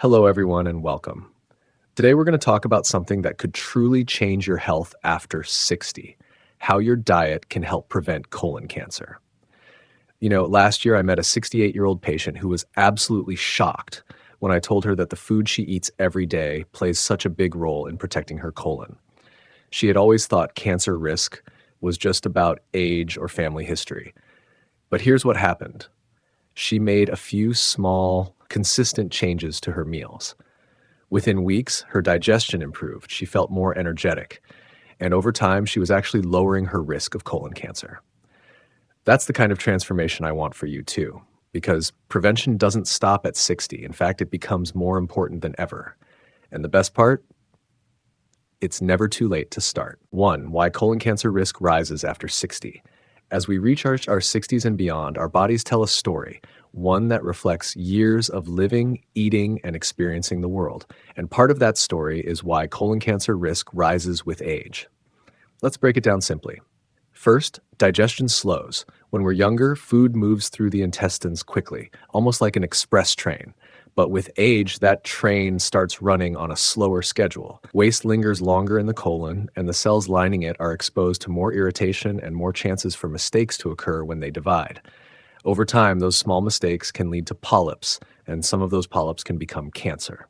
Hello, everyone, and welcome. Today, we're going to talk about something that could truly change your health after 60, how your diet can help prevent colon cancer. Last year I met a 68-year-old patient who was absolutely shocked when I told her that the food she eats every day plays such a big role in protecting her colon. She had always thought cancer risk was just about age or family history. But here's what happened. She made a few small, consistent changes to her meals. Within weeks, her digestion improved. She felt more energetic. And over time, she was actually lowering her risk of colon cancer. That's the kind of transformation I want for you too, because prevention doesn't stop at 60. In fact, it becomes more important than ever. And the best part? It's never too late to start. 1. Why colon cancer risk rises after 60. As we reach our 60s and beyond, our bodies tell a story, one that reflects years of living, eating, and experiencing the world. And part of that story is why colon cancer risk rises with age. Let's break it down simply. First, digestion slows. When we're younger, food moves through the intestines quickly, almost like an express train. But with age, that train starts running on a slower schedule. Waste lingers longer in the colon, and the cells lining it are exposed to more irritation and more chances for mistakes to occur when they divide. Over time, those small mistakes can lead to polyps, and some of those polyps can become cancer.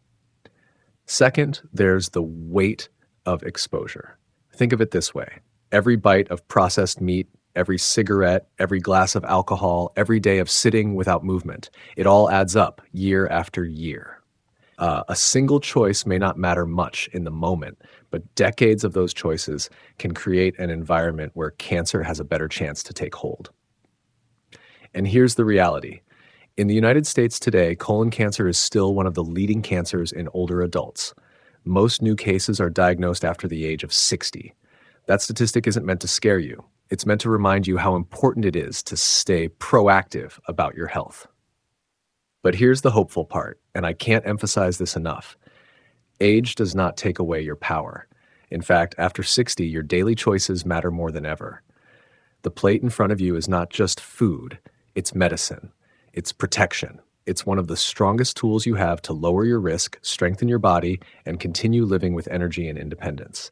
Second, there's the weight of exposure. Think of it this way. Every bite of processed meat, every cigarette, every glass of alcohol, every day of sitting without movement, it all adds up year after year. A single choice may not matter much in the moment, but decades of those choices can create an environment where cancer has a better chance to take hold. And here's the reality. In the United States today, colon cancer is still one of the leading cancers in older adults. Most new cases are diagnosed after the age of 60. That statistic isn't meant to scare you. It's meant to remind you how important it is to stay proactive about your health. But here's the hopeful part, and I can't emphasize this enough. Age does not take away your power. In fact, after 60, your daily choices matter more than ever. The plate in front of you is not just food, it's medicine, it's protection. It's one of the strongest tools you have to lower your risk, strengthen your body, and continue living with energy and independence.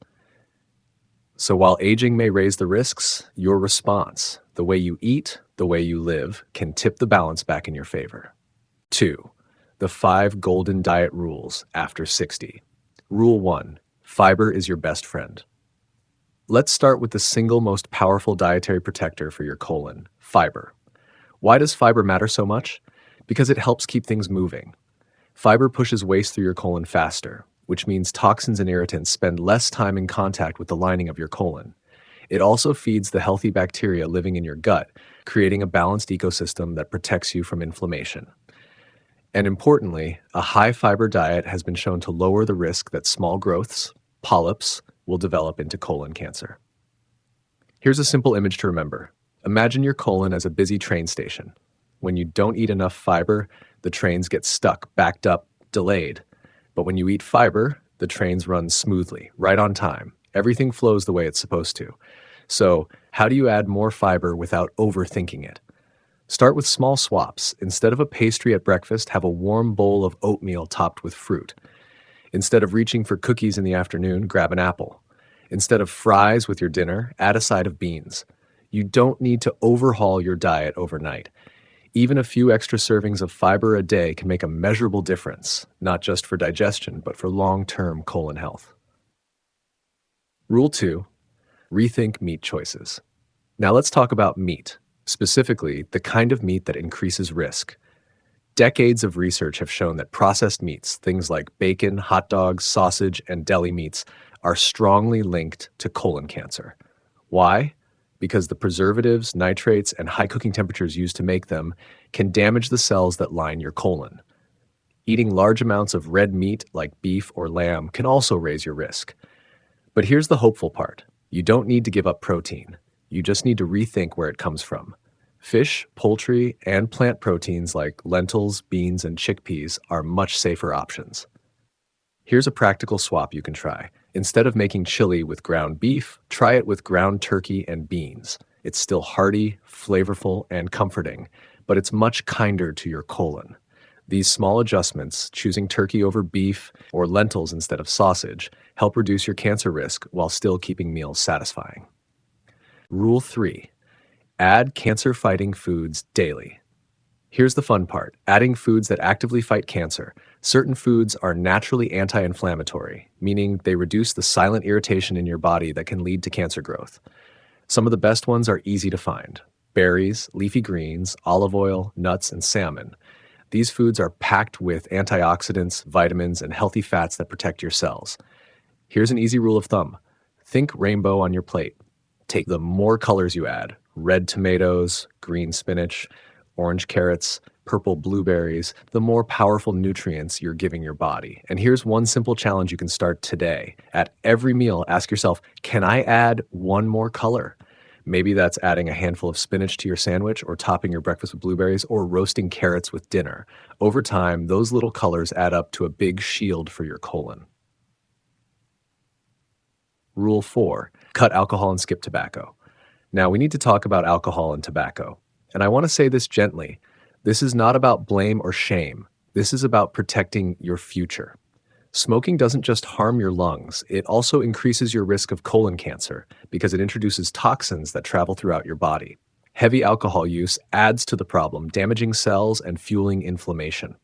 So while aging may raise the risks, your response, the way you eat, the way you live, can tip the balance back in your favor. 2. The 5 golden diet rules after 60. Rule 1. Fiber is your best friend. Let's start with the single most powerful dietary protector for your colon, fiber. Why does fiber matter so much? Because it helps keep things moving. Fiber pushes waste through your colon faster, which means toxins and irritants spend less time in contact with the lining of your colon. It also feeds the healthy bacteria living in your gut, creating a balanced ecosystem that protects you from inflammation. And importantly, a high-fiber diet has been shown to lower the risk that small growths, polyps, will develop into colon cancer. Here's a simple image to remember. Imagine your colon as a busy train station. When you don't eat enough fiber, the trains get stuck, backed up, delayed. But when you eat fiber, the trains run smoothly, right on time. Everything flows the way it's supposed to. So, how do you add more fiber without overthinking it? Start with small swaps. Instead of a pastry at breakfast, have a warm bowl of oatmeal topped with fruit. Instead of reaching for cookies in the afternoon, grab an apple. Instead of fries with your dinner, add a side of beans. You don't need to overhaul your diet overnight. Even a few extra servings of fiber a day can make a measurable difference, not just for digestion, but for long-term colon health. Rule 2. Rethink meat choices. Now let's talk about meat, specifically the kind of meat that increases risk. Decades of research have shown that processed meats, things like bacon, hot dogs, sausage, and deli meats, are strongly linked to colon cancer. Why? Because the preservatives, nitrates, and high cooking temperatures used to make them can damage the cells that line your colon. Eating large amounts of red meat like beef or lamb can also raise your risk. But here's the hopeful part. You don't need to give up protein. You just need to rethink where it comes from. Fish, poultry, and plant proteins like lentils, beans, and chickpeas are much safer options. Here's a practical swap you can try. Instead of making chili with ground beef, try it with ground turkey and beans. It's still hearty, flavorful, and comforting, but it's much kinder to your colon. These small adjustments, choosing turkey over beef or lentils instead of sausage, help reduce your cancer risk while still keeping meals satisfying. Rule 3. Add cancer-fighting foods daily. Here's the fun part: adding foods that actively fight cancer. Certain foods are naturally anti-inflammatory, meaning they reduce the silent irritation in your body that can lead to cancer growth. Some of the best ones are easy to find: berries, leafy greens, olive oil, nuts, and salmon. These foods are packed with antioxidants, vitamins, and healthy fats that protect your cells. Here's an easy rule of thumb: think rainbow on your plate. Take the more colors you add: red tomatoes, green spinach, orange carrots, purple blueberries, the more powerful nutrients you're giving your body. And here's one simple challenge you can start today. At every meal, ask yourself, can I add one more color? Maybe that's adding a handful of spinach to your sandwich, or topping your breakfast with blueberries, or roasting carrots with dinner. Over time, those little colors add up to a big shield for your colon. Rule 4. Cut alcohol and skip tobacco. Now, we need to talk about alcohol and tobacco. And I want to say this gently. This is not about blame or shame. This is about protecting your future. Smoking doesn't just harm your lungs, it also increases your risk of colon cancer because it introduces toxins that travel throughout your body. Heavy alcohol use adds to the problem, damaging cells and fueling inflammation.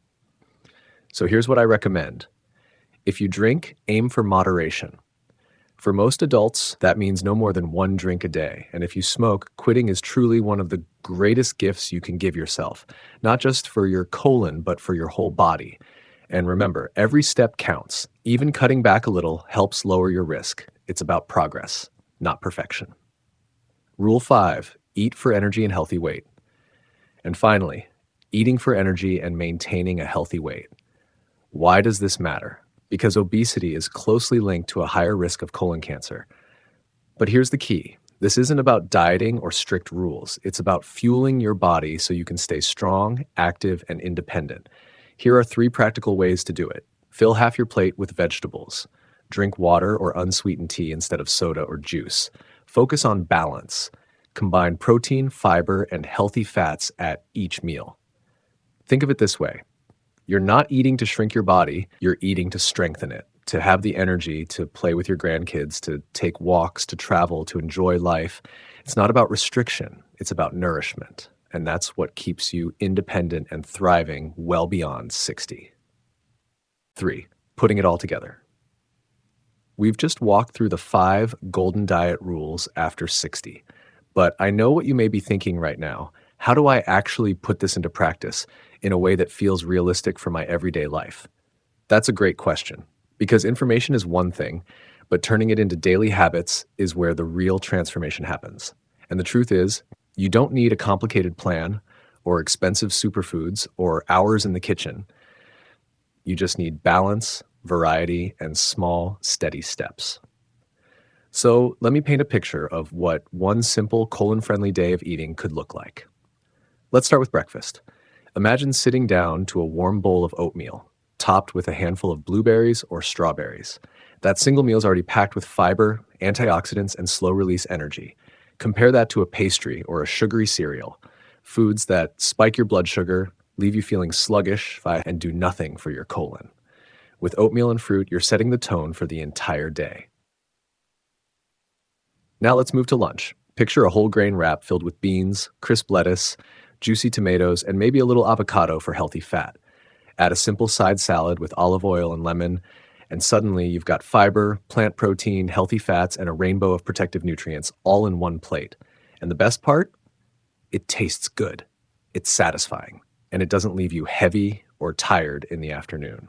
So here's what I recommend. If you drink, aim for moderation. For most adults, that means no more than one drink a day. And if you smoke, quitting is truly one of the greatest gifts you can give yourself, not just for your colon, but for your whole body. And remember, every step counts. Even cutting back a little helps lower your risk. It's about progress, not perfection. Rule 5, eat for energy and healthy weight. And finally, eating for energy and maintaining a healthy weight. Why does this matter? Because obesity is closely linked to a higher risk of colon cancer. But here's the key. This isn't about dieting or strict rules. It's about fueling your body so you can stay strong, active, and independent. Here are 3 practical ways to do it. Fill half your plate with vegetables. Drink water or unsweetened tea instead of soda or juice. Focus on balance. Combine protein, fiber, and healthy fats at each meal. Think of it this way. You're not eating to shrink your body, you're eating to strengthen it, to have the energy to play with your grandkids, to take walks, to travel, to enjoy life. It's not about restriction, it's about nourishment. And that's what keeps you independent and thriving well beyond 60. 3. Putting it all together. We've just walked through the 5 golden diet rules after 60. But I know what you may be thinking right now. How do I actually put this into practice in a way that feels realistic for my everyday life? That's a great question, because information is one thing, but turning it into daily habits is where the real transformation happens. And the truth is, you don't need a complicated plan or expensive superfoods or hours in the kitchen. You just need balance, variety, and small, steady steps. So let me paint a picture of what one simple colon-friendly day of eating could look like. Let's start with breakfast. Imagine sitting down to a warm bowl of oatmeal, topped with a handful of blueberries or strawberries. That single meal is already packed with fiber, antioxidants, and slow-release energy. Compare that to a pastry or a sugary cereal, foods that spike your blood sugar, leave you feeling sluggish, and do nothing for your colon. With oatmeal and fruit, you're setting the tone for the entire day. Now let's move to lunch. Picture a whole grain wrap filled with beans, crisp lettuce, juicy tomatoes, and maybe a little avocado for healthy fat. Add a simple side salad with olive oil and lemon, and suddenly you've got fiber, plant protein, healthy fats, and a rainbow of protective nutrients all in one plate. And the best part? It tastes good. It's satisfying, and it doesn't leave you heavy or tired in the afternoon.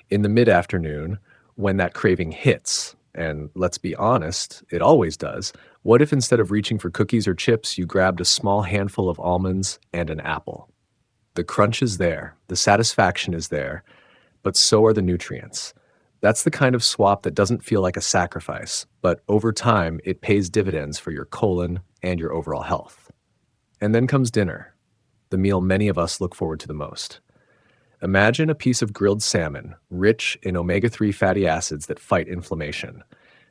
In the mid-afternoon, when that craving hits, and let's be honest, it always does, what if instead of reaching for cookies or chips, you grabbed a small handful of almonds and an apple? The crunch is there, the satisfaction is there, but so are the nutrients. That's the kind of swap that doesn't feel like a sacrifice, but over time, it pays dividends for your colon and your overall health. And then comes dinner, the meal many of us look forward to the most. Imagine a piece of grilled salmon, rich in omega-3 fatty acids that fight inflammation.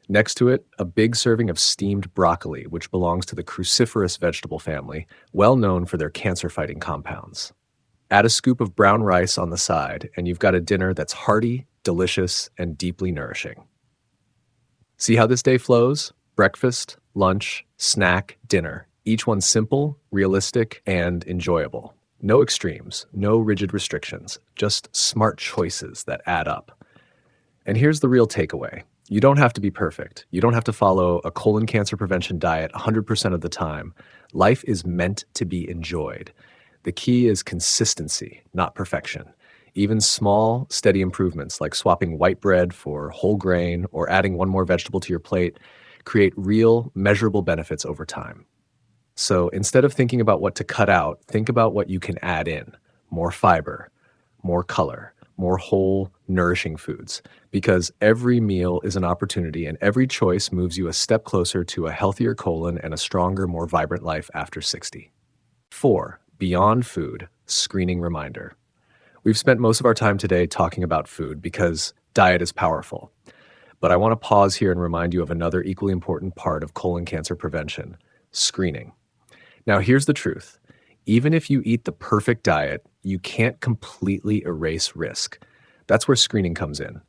Next to it, a big serving of steamed broccoli, which belongs to the cruciferous vegetable family, well known for their cancer-fighting compounds. Add a scoop of brown rice on the side, and you've got a dinner that's hearty, delicious, and deeply nourishing. See how this day flows? Breakfast, lunch, snack, dinner. Each one simple, realistic, and enjoyable. No extremes, no rigid restrictions, just smart choices that add up. And here's the real takeaway. You don't have to be perfect. You don't have to follow a colon cancer prevention diet 100% of the time. Life is meant to be enjoyed. The key is consistency, not perfection. Even small, steady improvements like swapping white bread for whole grain or adding one more vegetable to your plate create real, measurable benefits over time. So instead of thinking about what to cut out, think about what you can add in. More fiber, more color, more whole, nourishing foods. Because every meal is an opportunity and every choice moves you a step closer to a healthier colon and a stronger, more vibrant life after 60. 4. Beyond food, screening reminder. We've spent most of our time today talking about food because diet is powerful. But I want to pause here and remind you of another equally important part of colon cancer prevention, screening. Now, here's the truth. Even if you eat the perfect diet, you can't completely erase risk. That's where screening comes in.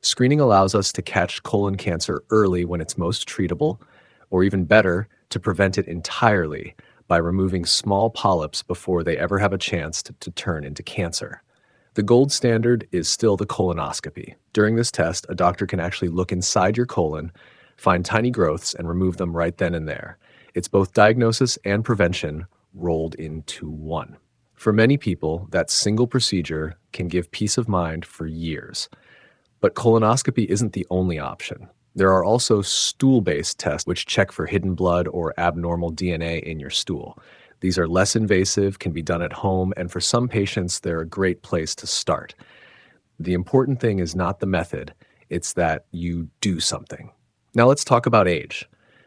Screening allows us to catch colon cancer early when it's most treatable, or even better, to prevent it entirely by removing small polyps before they ever have a chance to turn into cancer. The gold standard is still the colonoscopy. During this test, a doctor can actually look inside your colon, find tiny growths, and remove them right then and there. It's both diagnosis and prevention rolled into one. For many people, that single procedure can give peace of mind for years. But colonoscopy isn't the only option. There are also stool-based tests which check for hidden blood or abnormal DNA in your stool. These are less invasive, can be done at home, and for some patients, they're a great place to start. The important thing is not the method, it's that you do something. Now let's talk about age.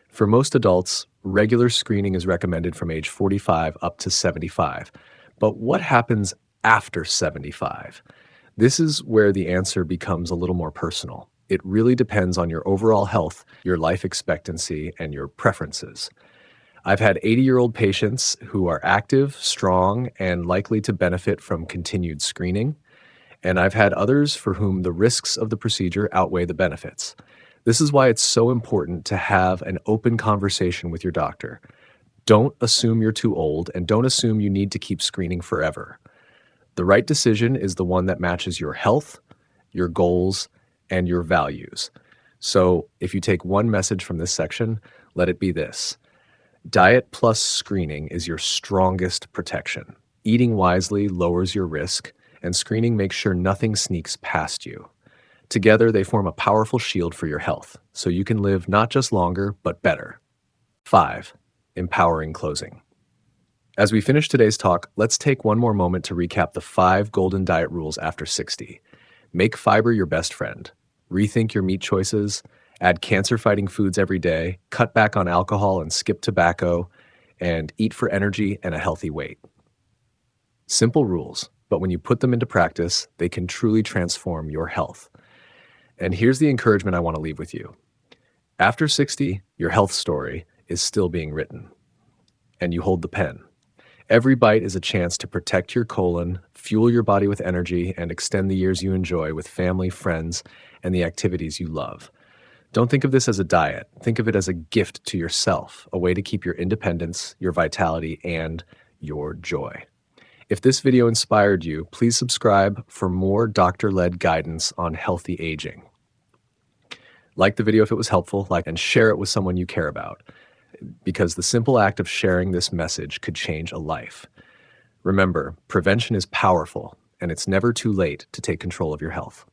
For most adults, regular screening is recommended from age 45 up to 75. But what happens after 75? This is where the answer becomes a little more personal. It really depends on your overall health, your life expectancy, and your preferences. I've had 80-year-old patients who are active, strong, and likely to benefit from continued screening. And I've had others for whom the risks of the procedure outweigh the benefits. This is why it's so important to have an open conversation with your doctor. Don't assume you're too old, and don't assume you need to keep screening forever. The right decision is the one that matches your health, your goals, and your values. So if you take one message from this section, let it be this. Diet plus screening is your strongest protection. Eating wisely lowers your risk, and screening makes sure nothing sneaks past you. Together, they form a powerful shield for your health, so you can live not just longer, but better. 5. Empowering closing. As we finish today's talk, let's take one more moment to recap the 5 golden diet rules after 60. Make fiber your best friend. Rethink your meat choices. Add cancer-fighting foods every day. Cut back on alcohol and skip tobacco. And eat for energy and a healthy weight. Simple rules, but when you put them into practice, they can truly transform your health. And here's the encouragement I want to leave with you. After 60, your health story is still being written, and you hold the pen. Every bite is a chance to protect your colon, fuel your body with energy, and extend the years you enjoy with family, friends, and the activities you love. Don't think of this as a diet. Think of it as a gift to yourself, a way to keep your independence, your vitality, and your joy. If this video inspired you, please subscribe for more doctor-led guidance on healthy aging. Like the video if it was helpful, and share it with someone you care about, because the simple act of sharing this message could change a life. Remember, prevention is powerful, and it's never too late to take control of your health.